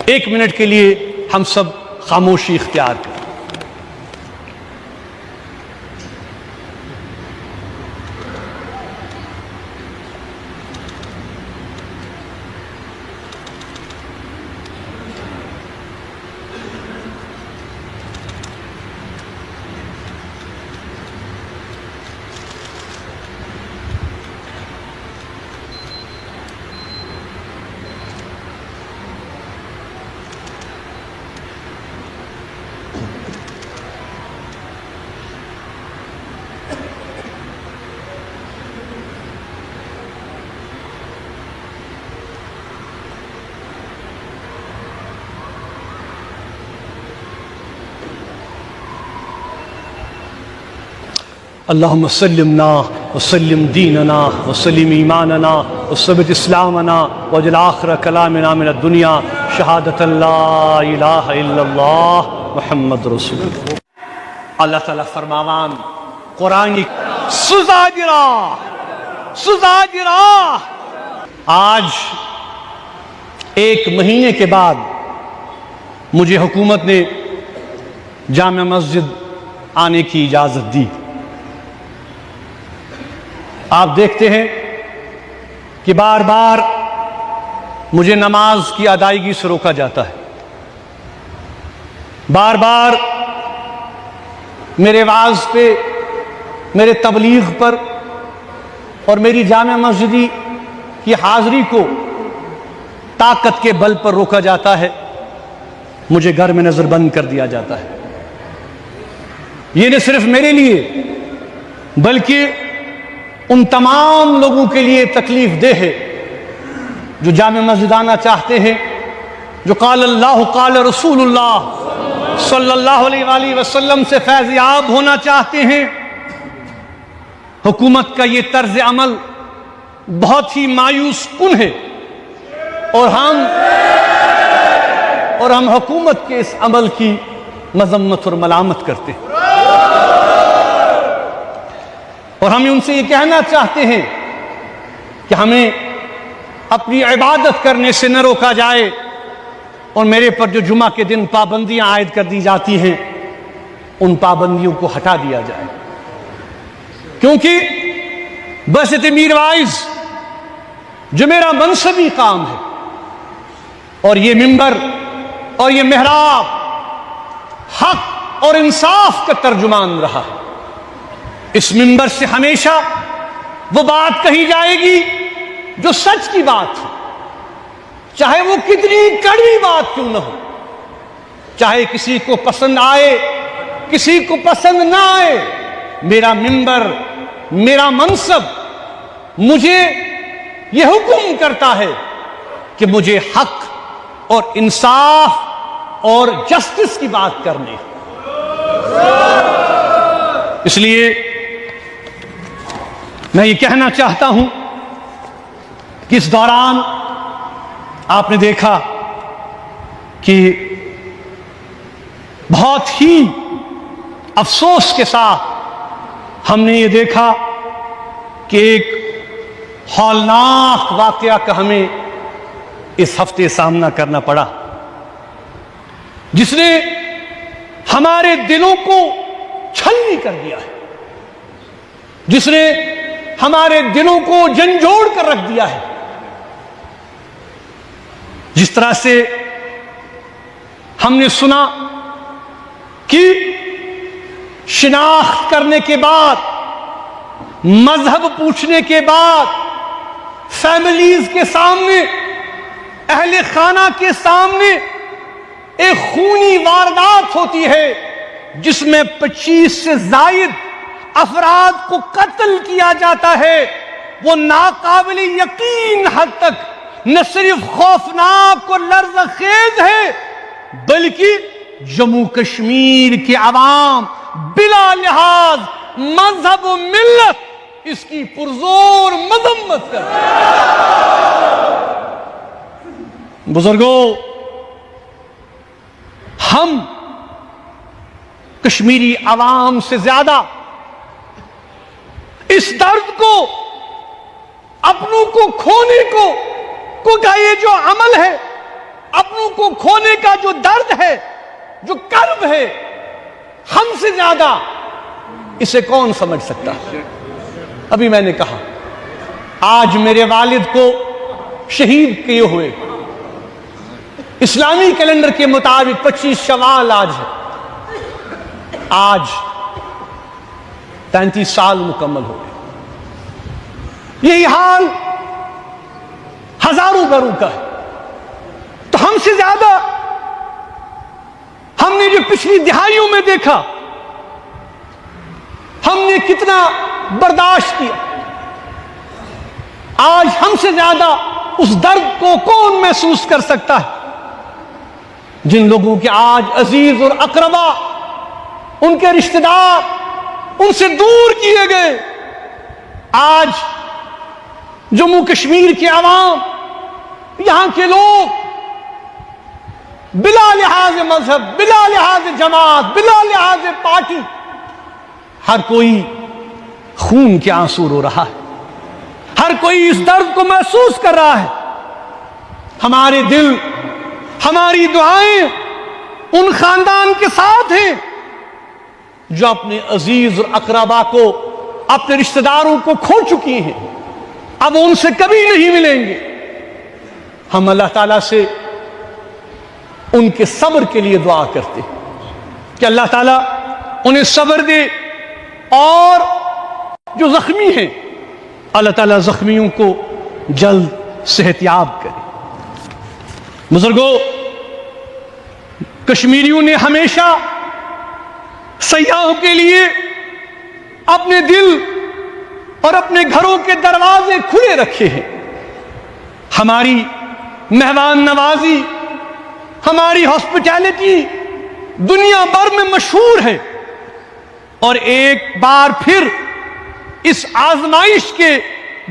ایک منٹ کے لیے ہم سب خاموشی اختیار کریں. اللہم سلمنا وسلم دیننا وسلم ایماننا وثبت اسلامنا واجعل آخر کلامنا من الدنیا شہادت لا الہ الا اللہ محمد رسول اللہ. اللہ تعالیٰ فرماوان قرآن سزاجرہ آج ایک مہینے کے بعد مجھے حکومت نے جامع مسجد آنے کی اجازت دی. آپ دیکھتے ہیں کہ بار بار مجھے نماز کی ادائیگی سے روکا جاتا ہے. بار بار میرے وعظ پہ، میرے تبلیغ پر اور میری جامع مسجدی کی حاضری کو طاقت کے بل پر روکا جاتا ہے. مجھے گھر میں نظر بند کر دیا جاتا ہے. یہ نہ صرف میرے لیے بلکہ ان تمام لوگوں کے لیے تکلیف دہ ہے جو جامع مسجد آنا چاہتے ہیں، جو قال اللہ قال رسول اللہ صلی اللہ علیہ وآلہ وسلم سے فیض یاب ہونا چاہتے ہیں. حکومت کا یہ طرز عمل بہت ہی مایوس کن ہے اور ہم حکومت کے اس عمل کی مذمت اور ملامت کرتے ہیں. اور ہم ان سے یہ کہنا چاہتے ہیں کہ ہمیں اپنی عبادت کرنے سے نہ روکا جائے اور میرے پر جو جمعہ کے دن پابندیاں عائد کر دی جاتی ہیں ان پابندیوں کو ہٹا دیا جائے. کیونکہ بسط میر وائز جو میرا منصبی کام ہے اور یہ منبر اور یہ محراب حق اور انصاف کا ترجمان رہا ہے. اس منبر سے ہمیشہ وہ بات کہی جائے گی جو سچ کی بات ہے، چاہے وہ کتنی کڑوی بات کیوں نہ ہو، چاہے کسی کو پسند آئے کسی کو پسند نہ آئے. میرا منبر، میرا منصب مجھے یہ حکم کرتا ہے کہ مجھے حق اور انصاف اور جسٹس کی بات کرنی. اس لیے میں یہ کہنا چاہتا ہوں کہ اس دوران آپ نے دیکھا کہ بہت ہی افسوس کے ساتھ ہم نے یہ دیکھا کہ ایک ہولناک واقعہ کا ہمیں اس ہفتے سامنا کرنا پڑا، جس نے ہمارے دلوں کو چھلنی کر دیا ہے، جس نے ہمارے دلوں کو جھنجھوڑ کر رکھ دیا ہے. جس طرح سے ہم نے سنا کہ شناخت کرنے کے بعد، مذہب پوچھنے کے بعد، فیملیز کے سامنے، اہل خانہ کے سامنے ایک خونی واردات ہوتی ہے جس میں 25 سے زائد افراد کو قتل کیا جاتا ہے. وہ ناقابل یقین حد تک نہ صرف خوفناک اور لرزہ خیز ہے بلکہ جموں کشمیر کے عوام بلا لحاظ مذہب و ملت اس کی پرزور مذمت کرتے ہیں. بزرگوں، ہم کشمیری عوام سے زیادہ اس درد کو، اپنوں کو کھونے کو کا یہ جو عمل ہے اپنوں کو کھونے کا جو درد ہے، جو کرب ہے، ہم سے زیادہ اسے کون سمجھ سکتا ہے؟ ابھی میں نے کہا آج میرے والد کو شہید کیے ہوئے اسلامی کیلنڈر کے مطابق 25 شوال آج ہے، آج 35 سال مکمل ہو گئے۔ یہی حال ہزاروں گھروں کا ہے۔ تو ہم سے زیادہ ہم نے جو پچھلی دہائیوں میں دیکھا، ہم نے کتنا برداشت کیا، آج ہم سے زیادہ اس درد کو کون محسوس کر سکتا ہے؟ جن لوگوں کے آج عزیز اور اقربا، ان کے رشتہ دار ان سے دور کیے گئے، آج جموں کشمیر کے عوام، یہاں کے لوگ بلا لحاظ مذہب، بلا لحاظ جماعت، بلا لحاظ پارٹی، ہر کوئی خون کے آنسو رو رہا ہے، ہر کوئی اس درد کو محسوس کر رہا ہے۔ ہمارے دل، ہماری دعائیں ان خاندان کے ساتھ ہیں جو اپنے عزیز اور اقربا کو، اپنے رشتہ داروں کو کھو چکی ہیں، اب ان سے کبھی نہیں ملیں گے۔ ہم اللہ تعالیٰ سے ان کے صبر کے لیے دعا کرتے ہیں کہ اللہ تعالیٰ انہیں صبر دے، اور جو زخمی ہیں اللہ تعالیٰ زخمیوں کو جلد صحت یاب کرے۔ بزرگوں، کشمیریوں نے ہمیشہ سیاحوں کے لیے اپنے دل اور اپنے گھروں کے دروازے کھلے رکھے ہیں۔ ہماری مہمان نوازی، ہماری ہاسپٹیلٹی دنیا بھر میں مشہور ہے، اور ایک بار پھر اس آزمائش کے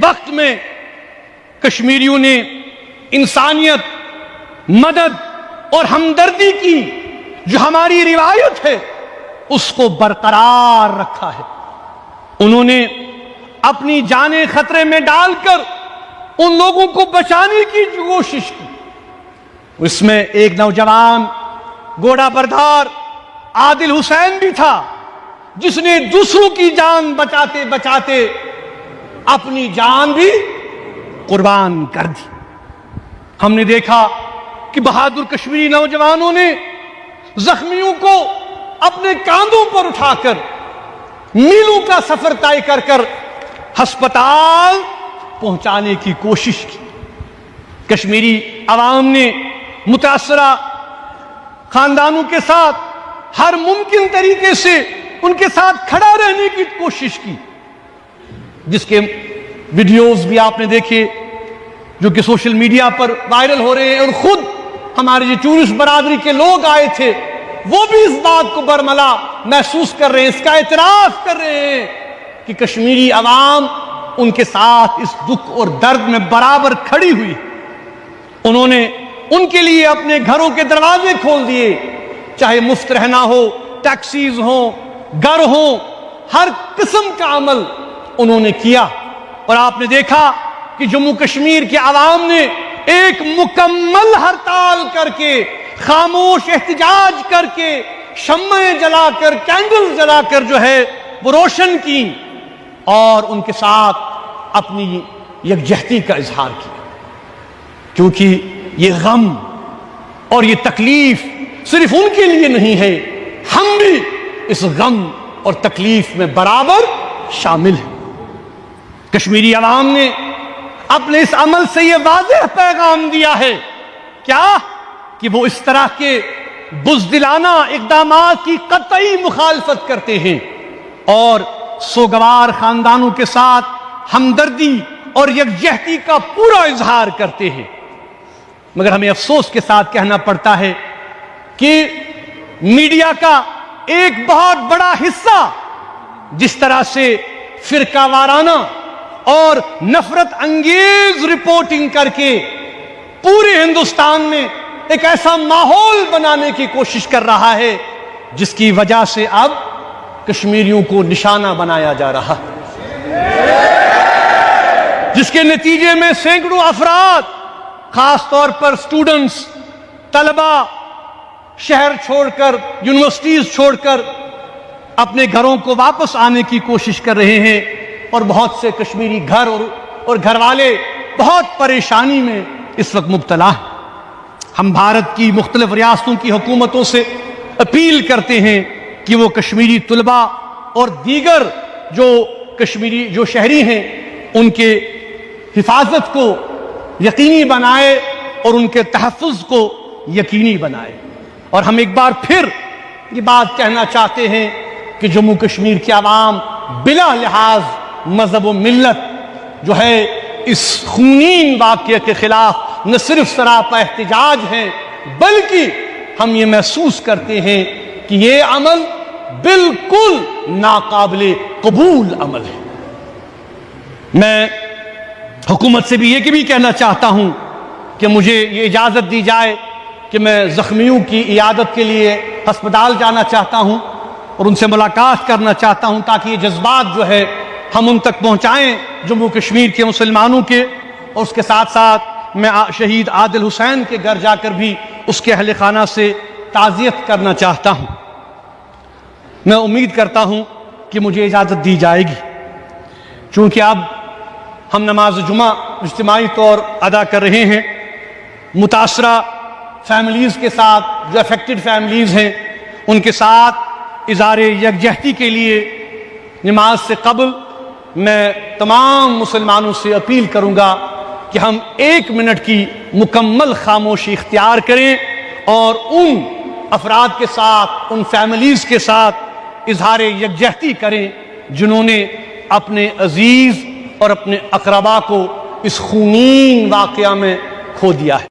وقت میں کشمیریوں نے انسانیت، مدد اور ہمدردی کی جو ہماری روایت ہے اس کو برقرار رکھا ہے۔ انہوں نے اپنی جانیں خطرے میں ڈال کر ان لوگوں کو بچانے کی جو کوشش کی، اس میں ایک نوجوان گھوڑا بردار عادل حسین بھی تھا، جس نے دوسروں کی جان بچاتے بچاتے اپنی جان بھی قربان کر دی۔ ہم نے دیکھا کہ بہادر کشمیری نوجوانوں نے زخمیوں کو اپنے کاندھوں پر اٹھا کر میلوں کا سفر طے کر کر ہسپتال پہنچانے کی کوشش کی۔ کشمیری عوام نے متاثرہ خاندانوں کے ساتھ ہر ممکن طریقے سے ان کے ساتھ کھڑا رہنے کی کوشش کی، جس کے ویڈیوز بھی آپ نے دیکھے جو کہ سوشل میڈیا پر وائرل ہو رہے ہیں، اور خود ہمارے جو ٹورسٹ برادری کے لوگ آئے تھے وہ بھی اس بات کو برملا محسوس کر رہے ہیں، اس کا اعتراف کر رہے ہیں کہ کشمیری عوام ان کے ساتھ اس دکھ اور درد میں برابر کھڑی ہوئی۔ انہوں نے ان کے لیے اپنے گھروں کے دروازے کھول دیے، چاہے مفت رہنا ہو، ٹیکسیز ہوں، گھر ہوں، ہر قسم کا عمل انہوں نے کیا۔ اور آپ نے دیکھا کہ جموں کشمیر کے عوام نے ایک مکمل ہڑتال کر کے، خاموش احتجاج کر کے، شمعیں جلا کر، کینڈل جلا کر جو ہے وہ روشن کی، اور ان کے ساتھ اپنی یکجہتی کا اظہار کیا، کیونکہ یہ غم اور یہ تکلیف صرف ان کے لیے نہیں ہے، ہم بھی اس غم اور تکلیف میں برابر شامل ہیں۔ کشمیری عوام نے اپنے اس عمل سے یہ واضح پیغام دیا ہے، کیا کہ وہ اس طرح کے بزدلانہ اقدامات کی قطعی مخالفت کرتے ہیں، اور سوگوار خاندانوں کے ساتھ ہمدردی اور یکجہتی کا پورا اظہار کرتے ہیں۔ مگر ہمیں افسوس کے ساتھ کہنا پڑتا ہے کہ میڈیا کا ایک بہت بڑا حصہ جس طرح سے فرقہ وارانہ اور نفرت انگیز رپورٹنگ کر کے پورے ہندوستان میں ایک ایسا ماحول بنانے کی کوشش کر رہا ہے جس کی وجہ سے اب کشمیریوں کو نشانہ بنایا جا رہا ہے، جس کے نتیجے میں سینکڑوں افراد، خاص طور پر سٹوڈنٹس، طلبا شہر چھوڑ کر، یونیورسٹیز چھوڑ کر اپنے گھروں کو واپس آنے کی کوشش کر رہے ہیں، اور بہت سے کشمیری گھر اور گھر والے بہت پریشانی میں اس وقت مبتلا ہیں۔ ہم بھارت کی مختلف ریاستوں کی حکومتوں سے اپیل کرتے ہیں کہ وہ کشمیری طلباء اور دیگر جو شہری ہیں ان کے حفاظت کو یقینی بنائے اور ان کے تحفظ کو یقینی بنائے۔ اور ہم ایک بار پھر یہ بات کہنا چاہتے ہیں کہ جموں کشمیر کی عوام بلا لحاظ مذہب و ملت جو ہے اس خونین واقعے کے خلاف نہ صرف سراپا احتجاج ہیں، بلکہ ہم یہ محسوس کرتے ہیں کہ یہ عمل بالکل ناقابل قبول عمل ہے۔ میں حکومت سے بھی یہ کہنا چاہتا ہوں کہ مجھے یہ اجازت دی جائے کہ میں زخمیوں کی عیادت کے لیے ہسپتال جانا چاہتا ہوں اور ان سے ملاقات کرنا چاہتا ہوں، تاکہ یہ جذبات جو ہے ہم ان تک پہنچائیں جموں کشمیر کے مسلمانوں کے، اور اس کے ساتھ ساتھ میں شہید عادل حسین کے گھر جا کر بھی اس کے اہل خانہ سے تعزیت کرنا چاہتا ہوں۔ میں امید کرتا ہوں کہ مجھے اجازت دی جائے گی، چونکہ اب ہم نماز جمعہ اجتماعی طور ادا کر رہے ہیں۔ متاثرہ فیملیز کے ساتھ، جو افیکٹڈ فیملیز ہیں، ان کے ساتھ اظہار یکجہتی کے لیے نماز سے قبل میں تمام مسلمانوں سے اپیل کروں گا کہ ہم 1 منٹ کی مکمل خاموشی اختیار کریں اور ان افراد کے ساتھ، ان فیملیز کے ساتھ اظہار یکجہتی کریں جنہوں نے اپنے عزیز اور اپنے اقربا کو اس خونین واقعہ میں کھو دیا ہے۔